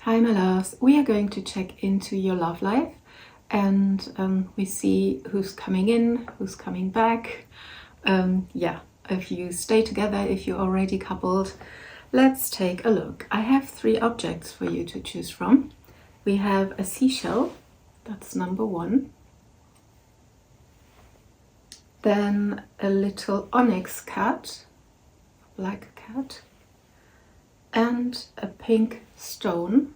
Hi my loves, we are going to check into your love life and we see who's coming in, who's coming back. Yeah, if you stay together, if you're already coupled. Let's take a look. I have 3 objects for you to choose from. We have a seashell, that's number 1. Then a little onyx cat, a black cat, and a pink stone.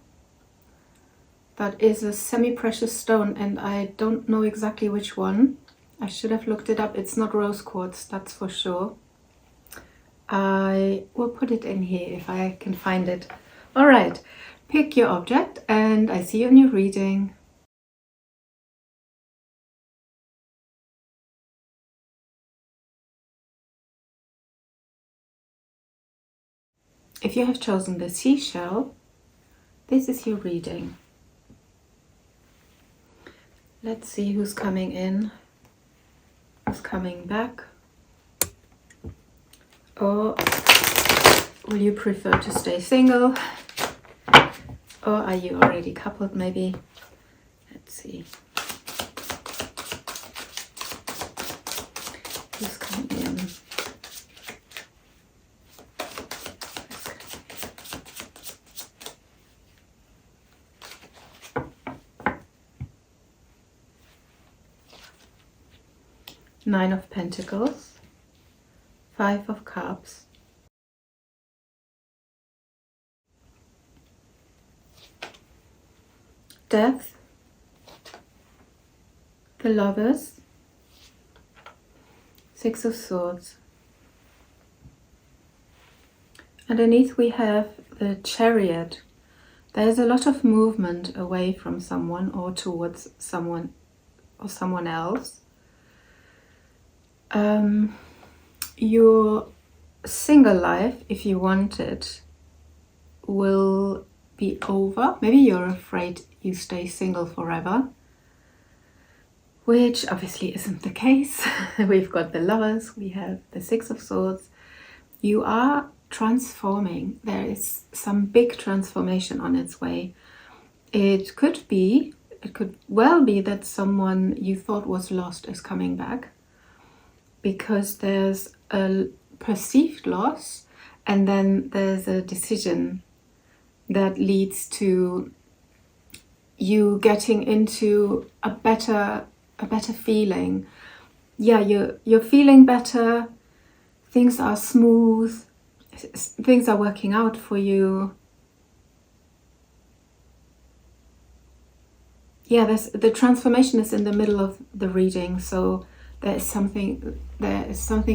That is a semi-precious stone and I don't know exactly which one. I should have looked it up. It's not rose quartz, that's for sure. I will put it in here if I can find it. All right, pick your object and I see you in your reading. If you have chosen the seashell, this is your reading. Let's see who's coming in, who's coming back. Or will you prefer to stay single? Or are you already coupled maybe? Let's see. Who's coming in? Nine of Pentacles, 5 of Cups, Death, the Lovers, 6 of Swords. Underneath we have the Chariot. There's a lot of movement away from someone or towards someone or someone else. Your single life, if you want it, will be over. Maybe you're afraid you stay single forever, which obviously isn't the case. We've got the Lovers, we have the 6 of Swords. You are transforming. There is some big transformation on its way. It could well be that someone you thought was lost is coming back, because there's a perceived loss and then there's a decision that leads to you getting into a better feeling. Yeah, you're feeling better, things are smooth, things are working out for you. Yeah, the transformation is in the middle of the reading, so there is something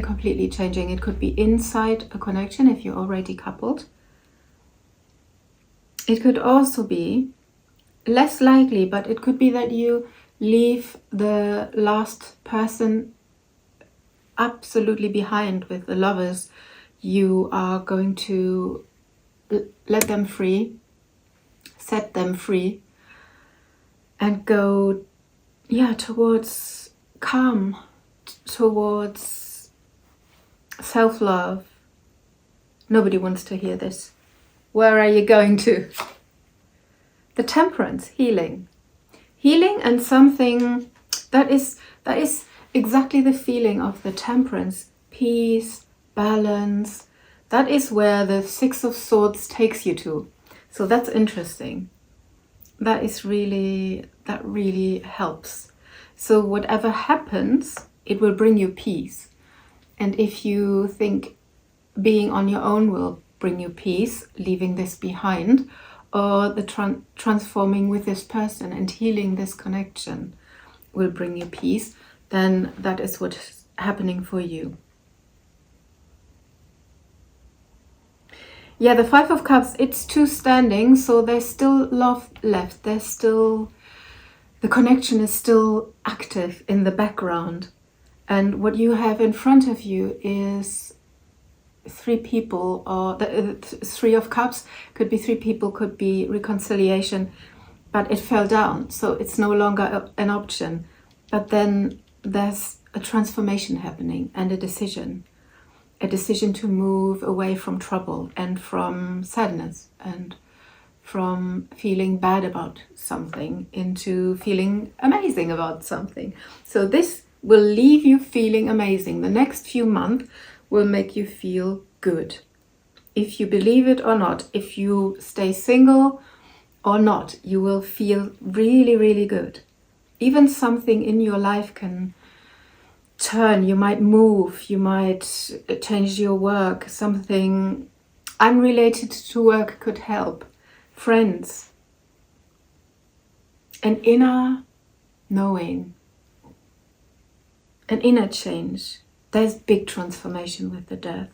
completely changing. It could be inside a connection if you're already coupled. It could also be, less likely, but it could be that you leave the last person absolutely behind with the Lovers. You are going to let them free, set them free, and go, yeah, towards calm, towards self-love. Nobody wants to hear this. Where are you going to? The Temperance, healing and something that is exactly the feeling of the Temperance, peace, balance. That is where the 6 of Swords takes you to. So that's interesting. That really helps. So whatever happens, it will bring you peace. And if you think being on your own will bring you peace, leaving this behind, or the transforming with this person and healing this connection will bring you peace, then that is what's happening for you. Yeah, the 5 of Cups, it's 2 standing, so there's still love left. There's still, the connection is still active in the background. And what you have in front of you is 3 people, or the 3 of Cups, could be 3 people, could be reconciliation, but it fell down, so it's no longer an option. But then there's a transformation happening and a decision to move away from trouble and from sadness and from feeling bad about something into feeling amazing about something. So this will leave you feeling amazing. The next few months will make you feel good. If you believe it or not, if you stay single or not, you will feel really, really good. Even something in your life can turn. You might move, you might change your work, something unrelated to work could help. Friends, an inner knowing, an inner change. There's big transformation with the death.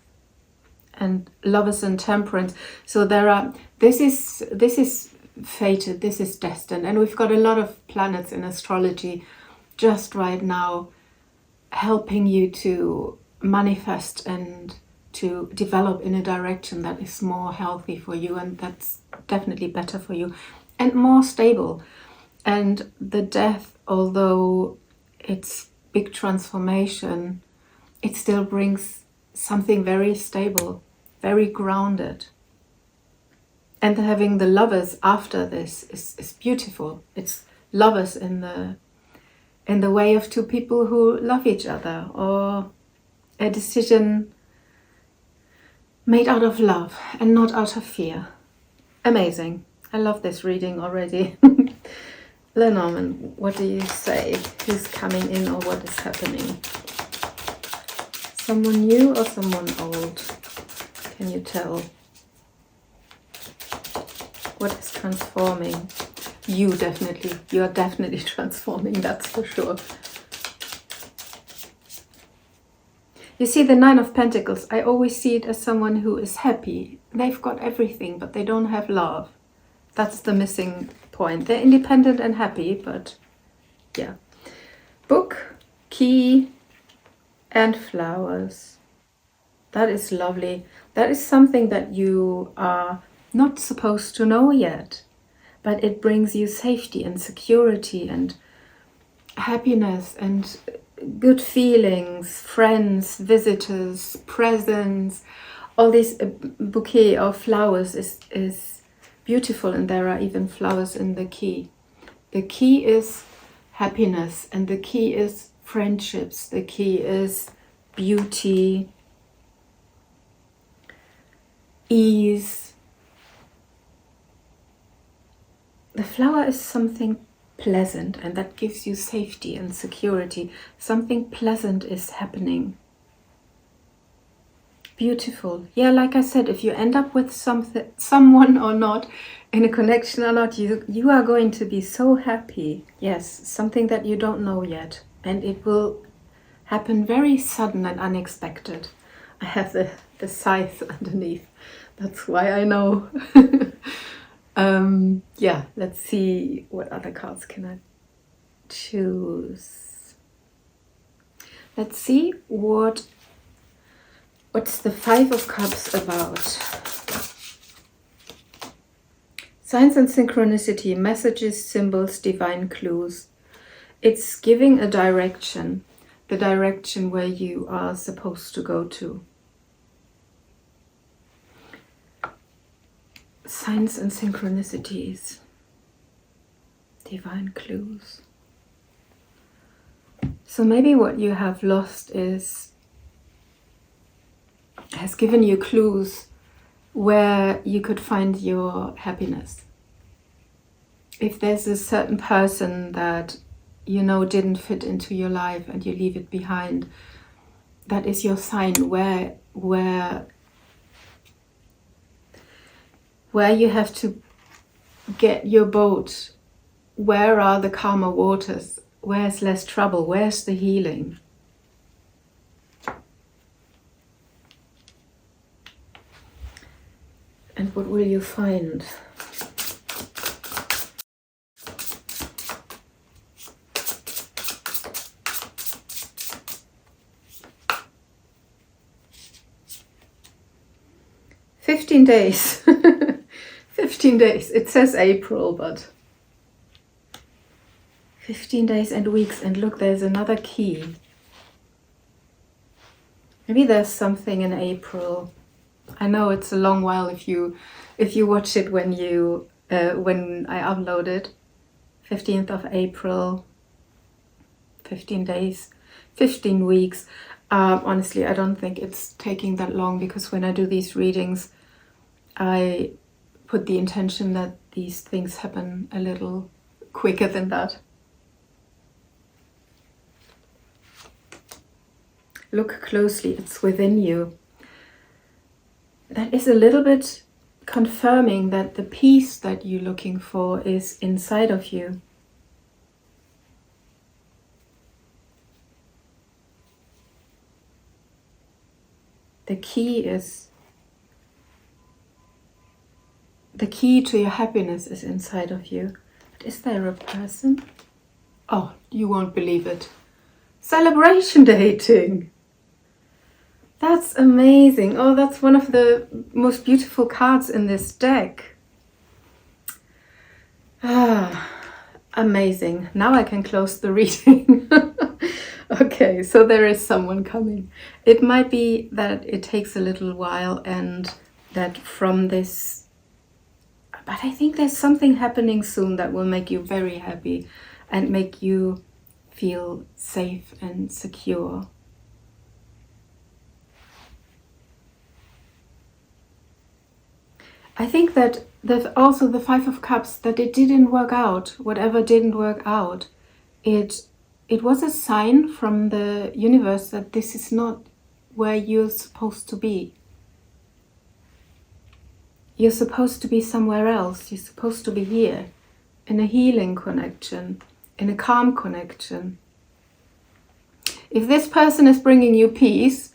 And Lovers and Temperance. So there are, this is fated, this is destined. And we've got a lot of planets in astrology just right now helping you to manifest and to develop in a direction that is more healthy for you, and that's definitely better for you and more stable. And the death, although it's big transformation, it still brings something very stable, very grounded. And having the Lovers after this is beautiful. It's lovers in the way of two people who love each other, or a decision made out of love and not out of fear. Amazing. I love this reading already. Lenormand, what do you say? Who's coming in or what is happening? Someone new or someone old? Can you tell? What is transforming? You definitely. You are definitely transforming, that's for sure. You see the Nine of Pentacles, I always see it as someone who is happy. They've got everything, but they don't have love. That's the missing point. They're independent and happy, but yeah. Book, key, and flowers. That is lovely. That is something that you are not supposed to know yet, but it brings you safety and security and happiness and good feelings, friends, visitors, presents. All this bouquet of flowers is beautiful, and there are even flowers in the key. The key is happiness, and the key is friendships. The key is beauty, ease. The flower is something pleasant, and that gives you safety and security. Something pleasant is happening. Beautiful. Yeah, like I said, if you end up with someone or not, in a connection or not, you are going to be so happy. Yes, something that you don't know yet, and it will happen very sudden and unexpected. I have the scythe underneath. That's why I know. Yeah, let's see what other cards can I choose. Let's see what's the Five of Cups about. Signs and synchronicity, messages, symbols, divine clues. It's giving a direction, the direction where you are supposed to go to. Signs and synchronicities, divine clues. So maybe what you have lost has given you clues where you could find your happiness. If there's a certain person that you know didn't fit into your life and you leave it behind, that is your sign where you have to get your boat. Where are the calmer waters? Where's less trouble? Where's the healing? And what will you find? "15 days." 15 days. It says April, but 15 days and weeks. And look, there's another key. Maybe there's something in April. I know it's a long while if you watch it when you when I uploaded. 15th of April, 15 days, 15 weeks. Honestly, I don't think it's taking that long, because when I do these readings, I put the intention that these things happen a little quicker than that. Look closely, it's within you. That is a little bit confirming that the peace that you're looking for is inside of you. The key to your happiness is inside of you. But is there a person? Oh, you won't believe it. Celebration dating. That's amazing. Oh, that's one of the most beautiful cards in this deck. Ah, amazing. Now I can close the reading. Okay, so there is someone coming. It might be that it takes a little while, and that from this, but I think there's something happening soon that will make you very happy and make you feel safe and secure. I think that also the Five of Cups, that it didn't work out. Whatever didn't work out, it was a sign from the universe that this is not where you're supposed to be. You're supposed to be somewhere else. You're supposed to be here, in a healing connection, in a calm connection. If this person is bringing you peace,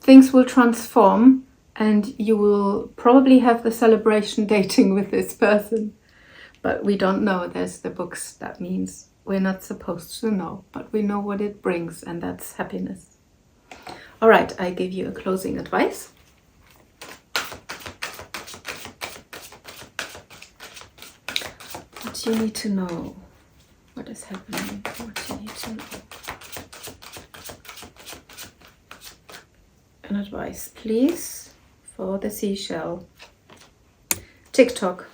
things will transform, and you will probably have the celebration dating with this person. But we don't know. There's the books. That means we're not supposed to know, but we know what it brings, and that's happiness. All right, I give you a closing advice. What you need to know. What is happening? What you need to know. An advice, please, for the Seashell. TikTok.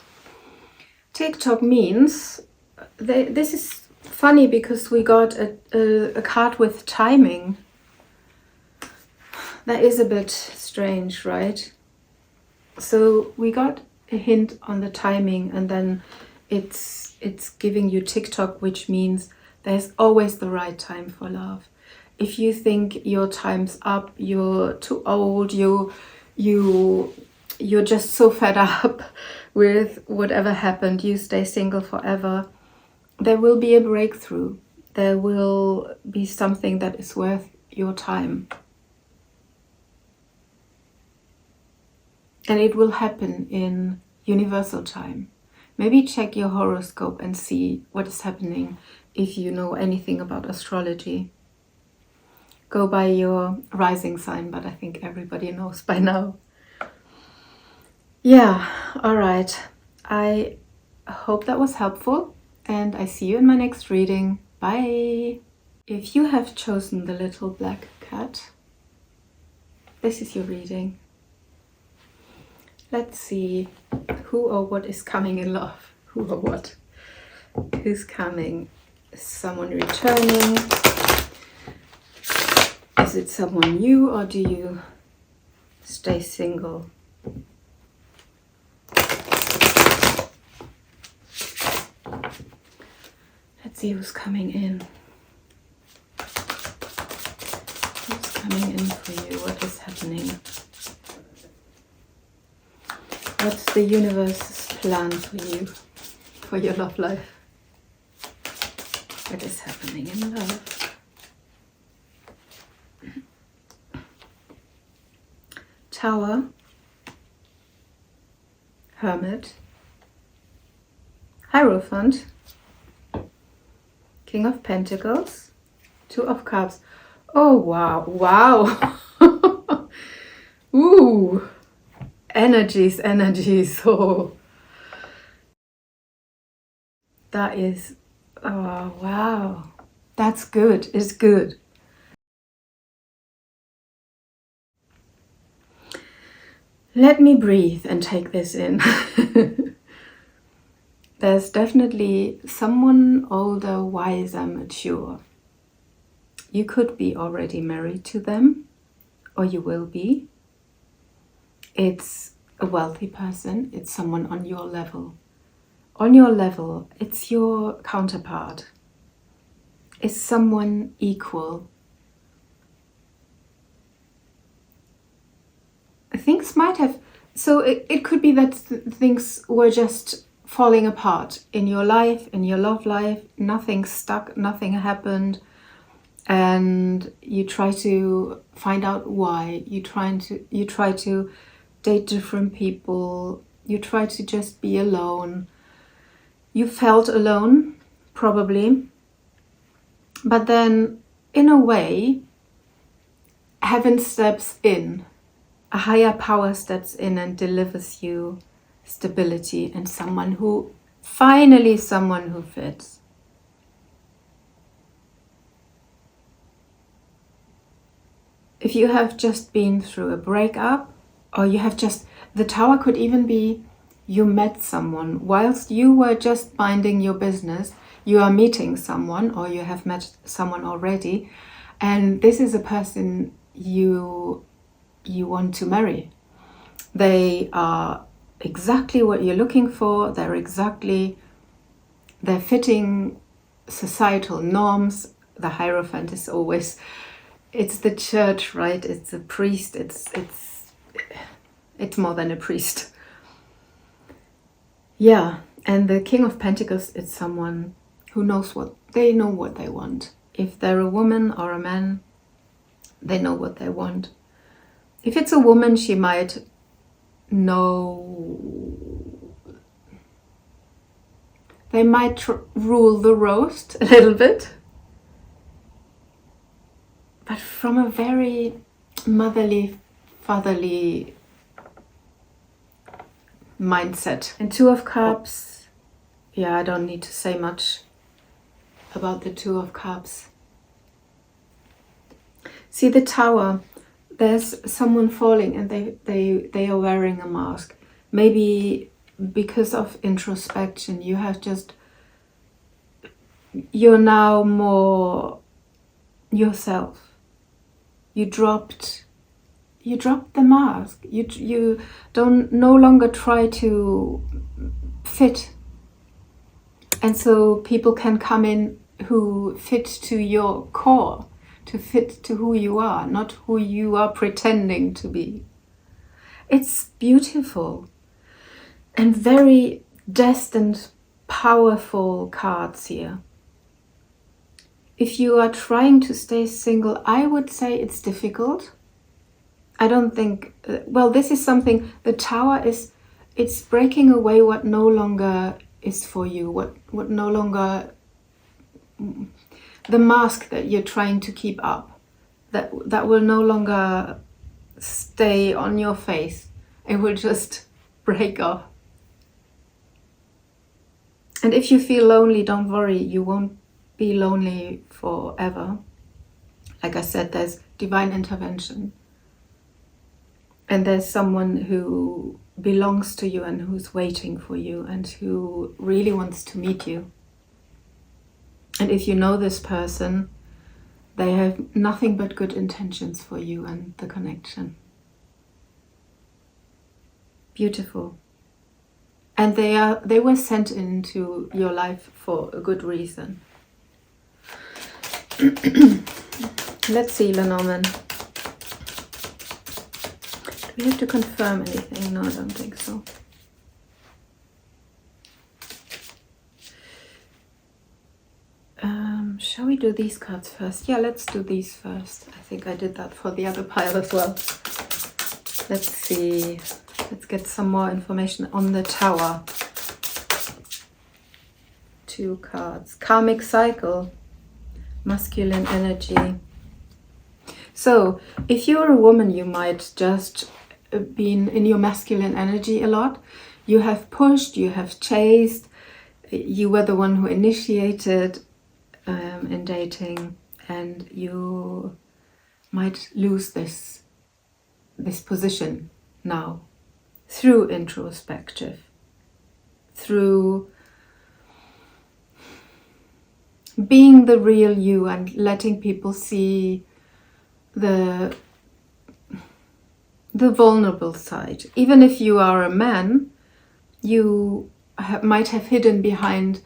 TikTok means, this is funny because we got a card with timing. That is a bit strange, right? So we got a hint on the timing, and then it's giving you TikTok, which means there's always the right time for love. If you think your time's up, you're too old, you're just so fed up with whatever happened, you stay single forever, there will be a breakthrough. There will be something that is worth your time. And it will happen in universal time. Maybe check your horoscope and see what is happening if you know anything about astrology. Go by your rising sign, but I think everybody knows by now. Yeah, all right. I hope that was helpful, and I see you in my next reading. Bye! If you have chosen the little black cat, this is your reading. Let's see who or what is coming in love. Who or what? Who's coming? Is someone returning? Is it someone new, or do you stay single? Let's see who's coming in. Who's coming in for you? What is happening? What's the universe's plan for you, for your love life? What is happening in love? Tower, Hermit, Hierophant, King of Pentacles, Two of Cups. Oh, wow, wow. Ooh. Energies. Oh, that is, oh wow, that's good. It's good. Let me breathe and take this in. There's definitely someone older, wiser, mature. You could be already married to them, or you will be. It's a wealthy person. It's someone on your level. On your level, it's your counterpart. It's someone equal. Things might have... So it could be that things were just falling apart in your life, in your love life. Nothing stuck, nothing happened. And you try to find out why. You try to date different people. You try to just be alone. You felt alone, probably. But then, in a way, heaven steps in. A higher power steps in and delivers you stability and someone who fits. If you have just been through a breakup, or you have just... The Tower could even be you met someone. Whilst you were just minding your business, you are meeting someone, or you have met someone already, and this is a person you want to marry. They are exactly what you're looking for. They're fitting societal norms. The Hierophant is always... It's the church, right? It's a priest. It's more than a priest. Yeah, and the King of Pentacles is someone who knows what they want. If they're a woman or a man, they know what they want. If it's a woman, she might know... They might rule the roast a little bit. But from a very motherly, fatherly mindset. And Two of Cups, yeah, I don't need to say much about the Two of Cups. See, the Tower, there's someone falling and they are wearing a mask. Maybe because of introspection, you're now more yourself. You dropped the mask. You don't no longer try to fit. And so people can come in who fit to your core, to fit to who you are, not who you are pretending to be. It's beautiful and very destined, powerful cards here. If you are trying to stay single, I would say it's difficult. I don't think... well, this is something... The Tower is... It's breaking away what no longer is for you. What no longer... The mask that you're trying to keep up. That will no longer stay on your face. It will just break off. And if you feel lonely, don't worry. You won't be lonely forever. Like I said, there's divine intervention. And there's someone who belongs to you and who's waiting for you and who really wants to meet you. And if you know this person, they have nothing but good intentions for you and the connection. Beautiful. And they were sent into your life for a good reason. Let's see, Lenormand. Do we have to confirm anything? No, I don't think so. Shall we do these cards first? Yeah, let's do these first. I think I did that for the other pile as well. Let's see. Let's get some more information on the Tower. 2 cards. Karmic cycle. Masculine energy. So, if you're a woman, you might just been in your masculine energy a lot. You have pushed, you have chased, you were the one who initiated in dating, and you might lose this position now through introspective, through being the real you and letting people see the vulnerable side. Even if you are a man, you might have hidden behind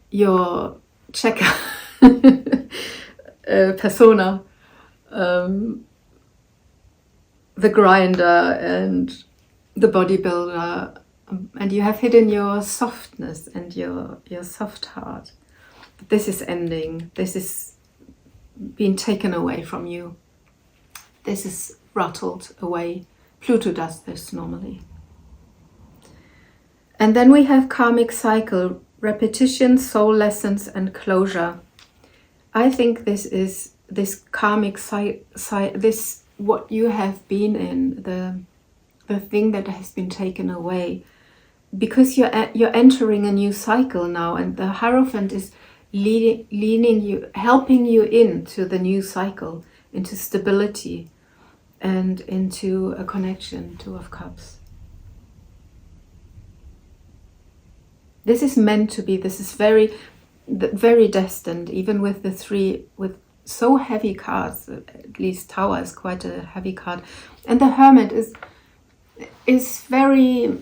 your checker persona, the grinder and the bodybuilder, and you have hidden your softness and your soft heart. This is ending. This is being taken away from you. This is rattled away. Pluto does this normally. And then we have karmic cycle, repetition, soul lessons, and closure. I think this is this karmic this what you have been in, the thing that has been taken away, because you're entering a new cycle now, and the Hierophant is leaning you, helping you into the new cycle, into stability and into a connection. Two of Cups. This is meant to be. This is very destined, even with the three, with so heavy cards. At least Tower is quite a heavy card, and the Hermit is very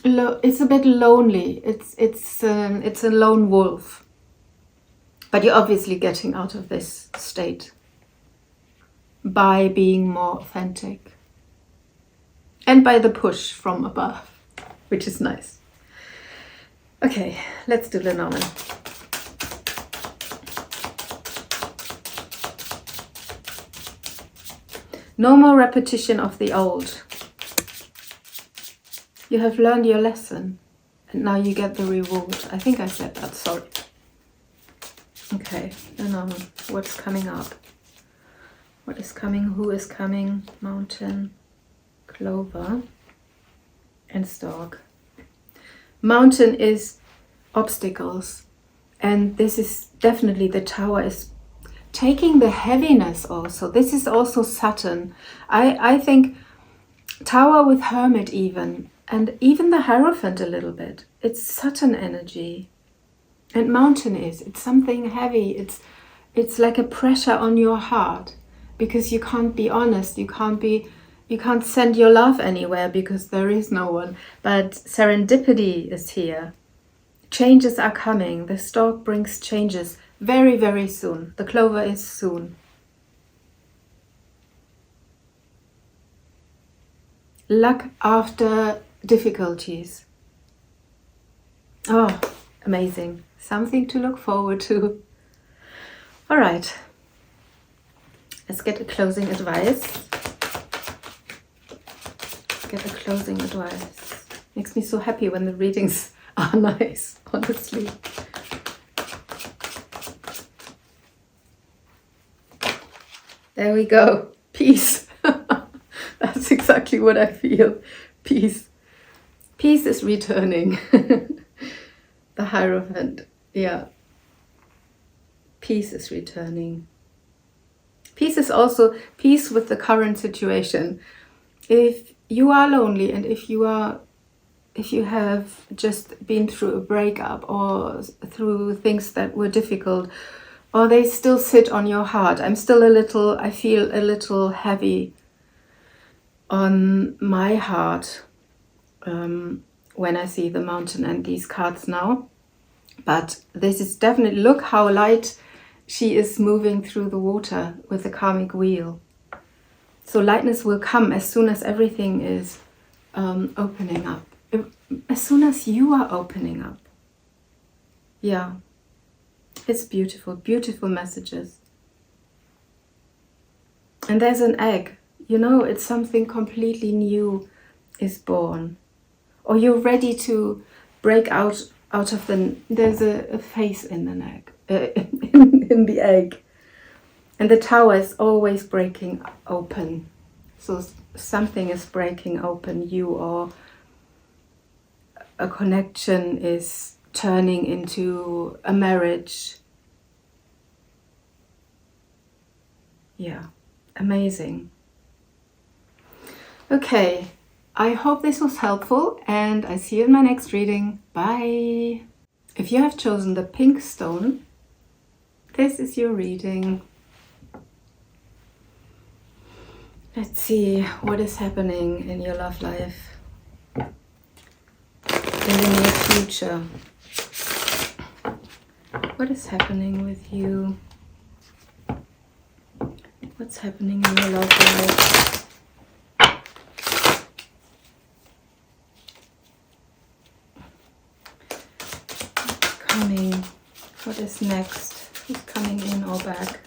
it's a bit lonely. It's a lone wolf, but you're obviously getting out of this state by being more authentic and by the push from above, which is nice. Okay, let's do Lenormand. No more repetition of the old. You have learned your lesson and now you get the reward. I think I said that, sorry. Okay, Lenormand, what's coming up? What is coming? Who is coming? Mountain, Clover, and Stork. Mountain is obstacles, and this is definitely, the Tower is taking the heaviness also. This is also Saturn. I think Tower with Hermit even, and even the Hierophant a little bit. It's Saturn energy. And Mountain it's something heavy. It's like a pressure on your heart, because you can't be honest. You can't send your love anywhere because there is no one. But serendipity is here. Changes are coming. The Stork brings changes very, very soon. The Clover is soon. Luck after difficulties. Oh, amazing. Something to look forward to. All right. Let's get a closing advice. Get a closing advice. Makes me so happy when the readings are nice, honestly. There we go. Peace. That's exactly what I feel. Peace. Peace is returning. The Hierophant. Yeah. Peace is returning. Peace is also peace with the current situation. If you are lonely, and if you have just been through a breakup or through things that were difficult, or they still sit on your heart. I feel a little heavy on my heart when I see the Mountain and these cards now. But this is definitely, look how light she is moving through the water with the karmic wheel. So lightness will come as soon as everything is opening up. As soon as you are opening up. Yeah. It's beautiful, beautiful messages. And there's an egg. You know, it's something completely new is born. Or you're ready to break out of there's a face in the egg, in the egg. And the Tower is always breaking open. So something is breaking open, you or a connection is turning into a marriage. Yeah, amazing. Okay, I hope this was helpful and I see you in my next reading. Bye! If you have chosen the pink stone, this is your reading. Let's see what is happening in your love life in the near future. What is happening with you? What's happening in your love life? Coming. What is next? Who's coming in or back?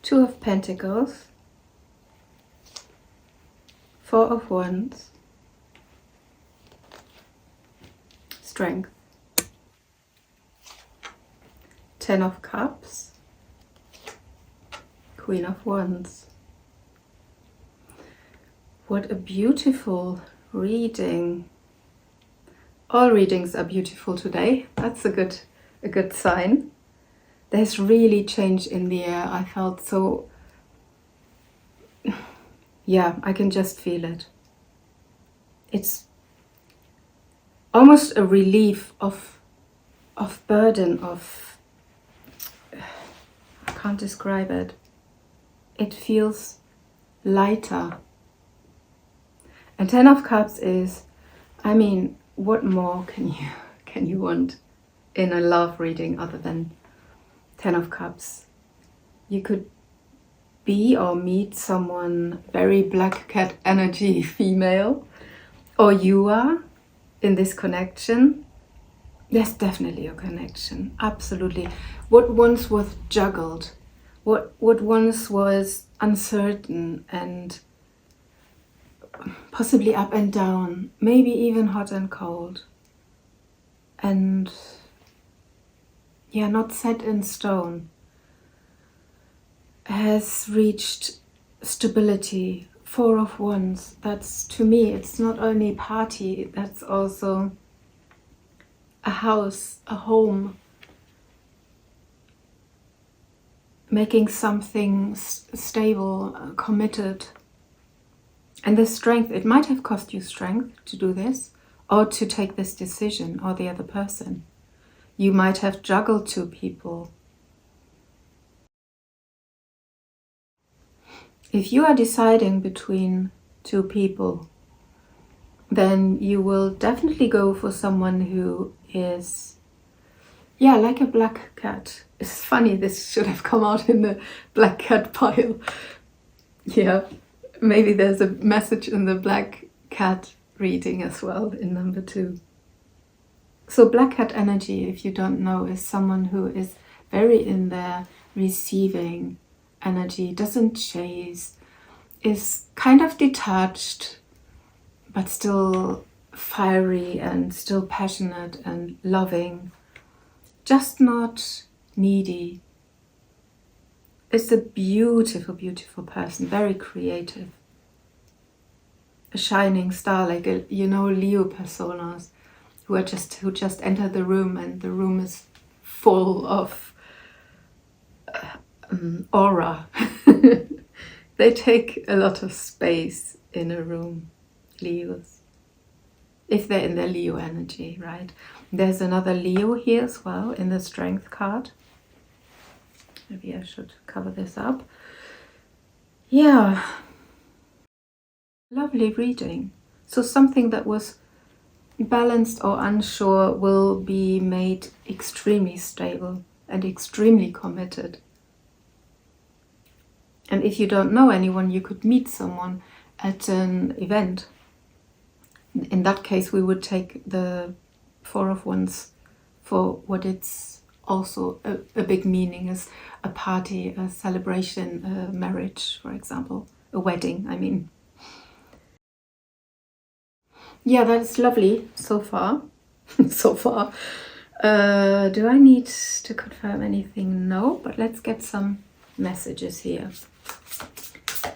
Two of Pentacles, Four of Wands, Strength, Ten of Cups, Queen of Wands. What a beautiful reading. All readings are beautiful today. That's a good sign. There's really change in the air. I felt so, yeah, I can just feel it. It's almost a relief of burden, I can't describe it. It feels lighter. And Ten of Cups is, I mean, what more can you want in a love reading other than Ten of Cups? You could be or meet someone very black cat energy female, or you are in this connection. There's definitely a connection, absolutely. What once was juggled, what once was uncertain and possibly up and down, maybe even hot and cold, and yeah, not set in stone, has reached stability. Four of Wands, that's, to me, it's not only party, that's also a house, a home, making something stable, committed. And the strength, it might have cost you strength to do this, or to take this decision, or the other person. You might have juggled two people. If you are deciding between two people, then you will definitely go for someone who is, yeah, like a black cat. It's funny, this should have come out in the black cat pile. Yeah, maybe there's a message in the black cat reading as well in number 2. So black cat energy, if you don't know, is someone who is very in their receiving energy, doesn't chase, is kind of detached, but still fiery and still passionate and loving, just not needy. It's a beautiful, beautiful person, very creative. A shining star, like Leo personas who just enter the room and the room is full of aura. They take a lot of space in a room, Leos, if they're in their Leo energy, right? There's another Leo here as well in the Strength card. Maybe I should cover this up. Yeah, lovely reading. So something that was balanced or unsure will be made extremely stable and extremely committed. And if you don't know anyone, you could meet someone at an event. In that case, we would take the Four of Wands for what it's also a big meaning, is a party, a celebration, a marriage, for example, a wedding, I mean. Yeah, that's lovely so far. So far. Do I need to confirm anything? No, but let's get some messages here.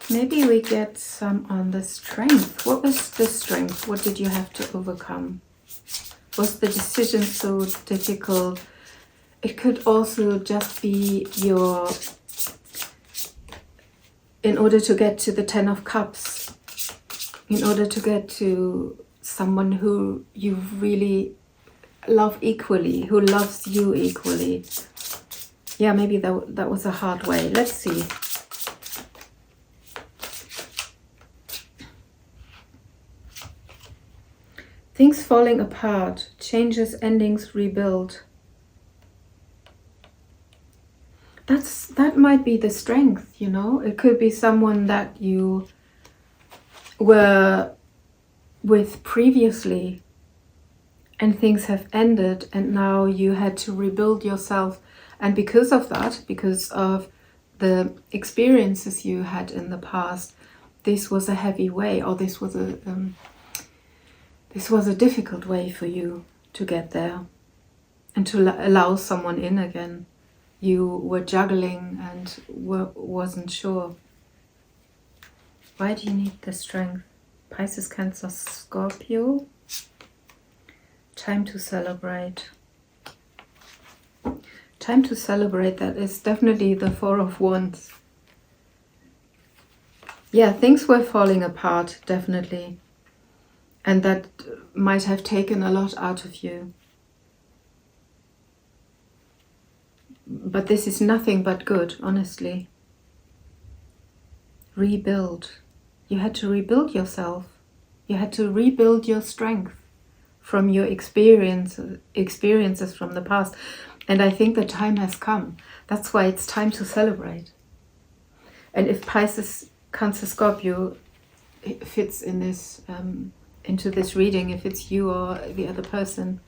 Maybe we get some on the Strength. What was the Strength? What did you have to overcome? Was the decision so difficult? It could also just be your in order to get to the Ten of Cups, in order to get to someone who you really love equally, who loves you equally. Yeah, maybe that was a hard way. Let's see. Things falling apart, changes, endings, rebuild. That might be the strength, you know. It could be someone that you were with previously and things have ended and now you had to rebuild yourself, and because of that, because of the experiences you had in the past, this was a heavy way, or this was a difficult way for you to get there and to allow someone in again. You were juggling and wasn't sure. Why do you need the strength? Pisces, Cancer, Scorpio. Time to celebrate. Time to celebrate, that is definitely the Four of Wands. Yeah, things were falling apart, definitely. And that might have taken a lot out of you. But this is nothing but good, honestly. Rebuild. You had to rebuild yourself. You had to rebuild your strength from your experiences from the past. And I think the time has come. That's why it's time to celebrate. And if Pisces, Cancer, Scorpio fits in this, into this reading, if it's you or the other person,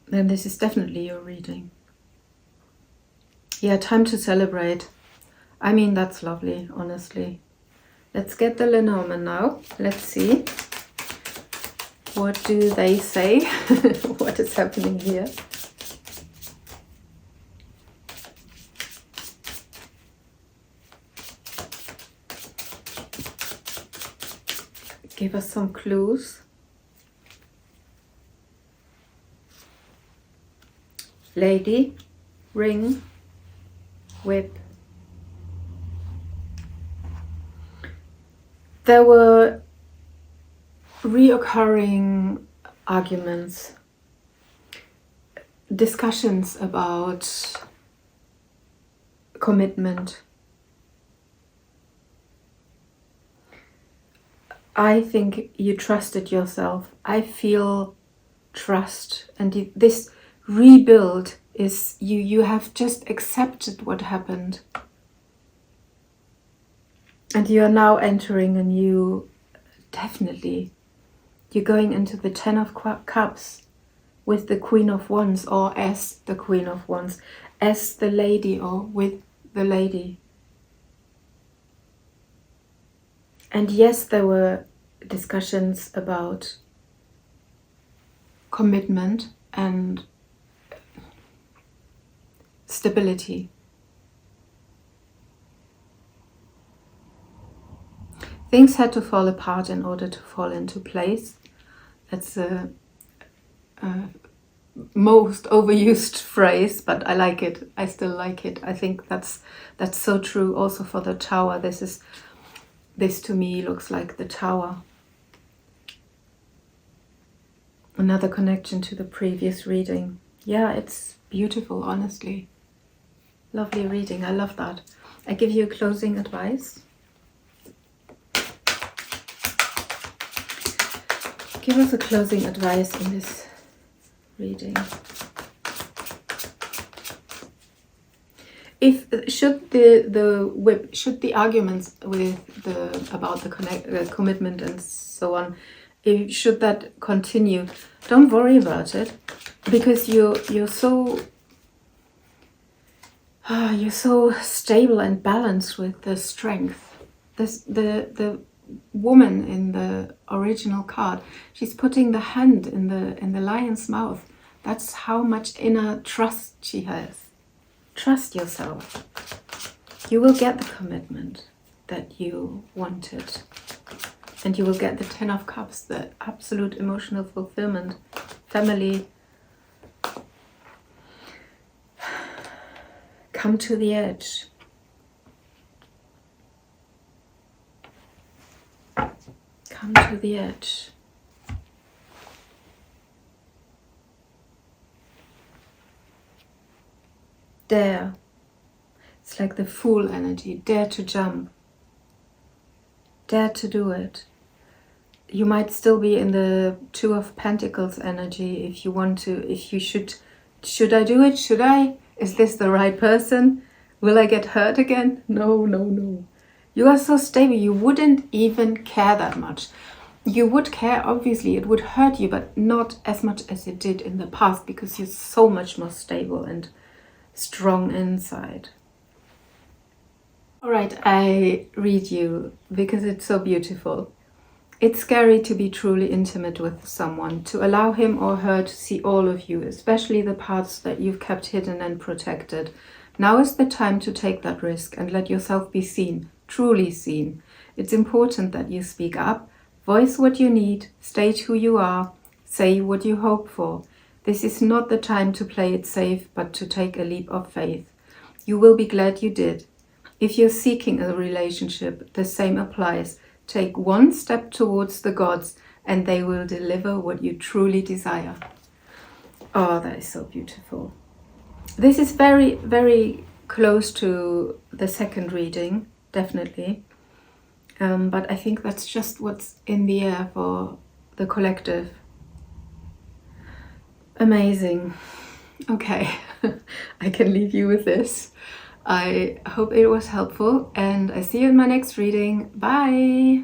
then this is definitely your reading. Yeah, time to celebrate. I mean, that's lovely, honestly. Let's get the Lenormand now. Let's see. What do they say? What is happening here? Give us some clues. Lady, ring, whip. There were reoccurring arguments, discussions about commitment. I think you trusted yourself. I feel trust, and this rebuild is you have just accepted what happened, and you are now entering a new, definitely, you're going into the Ten of Cups with the Queen of Wands, or as the Queen of Wands, as the lady, or with the lady. And yes, there were discussions about commitment and stability. Things had to fall apart in order to fall into place. That's a most overused phrase, but I like it. I still like it. I think that's so true also for the Tower. This to me looks like the Tower. Another connection to the previous reading. Yeah, it's beautiful, honestly. Lovely reading. I love that. I give you a closing advice. Give us a closing advice in this reading. Should the arguments about the commitment and so on, should that continue, don't worry about it, because you're so stable and balanced with the strength. The woman in the original card, she's putting the hand in the lion's mouth. That's how much inner trust she has. Trust yourself. You will get the commitment that you wanted, and you will get the Ten of Cups, the absolute emotional fulfillment, family. Come to the edge. Come to the edge. Dare. It's like the Fool energy. Dare to jump. Dare to do it. You might still be in the Two of Pentacles energy if you want to, if you should I do it? Should I? Is this the right person? Will I get hurt again? No, no, no. You are so stable, you wouldn't even care that much. You would care, obviously, it would hurt you, but not as much as it did in the past, because you're so much more stable and strong inside. All right, I read you because it's so beautiful. It's scary to be truly intimate with someone, to allow him or her to see all of you, especially the parts that you've kept hidden and protected. Now is the time to take that risk and let yourself be seen, truly seen. It's important that you speak up, voice what you need, state who you are, say what you hope for. This is not the time to play it safe, but to take a leap of faith. You will be glad you did. If you're seeking a relationship, the same applies. Take one step towards the gods and they will deliver what you truly desire. Oh, that is so beautiful. This is very, very close to the second reading, definitely. But I think that's just what's in the air for the collective. Amazing. Okay, I can leave you with this. I hope it was helpful and I see you in my next reading. Bye!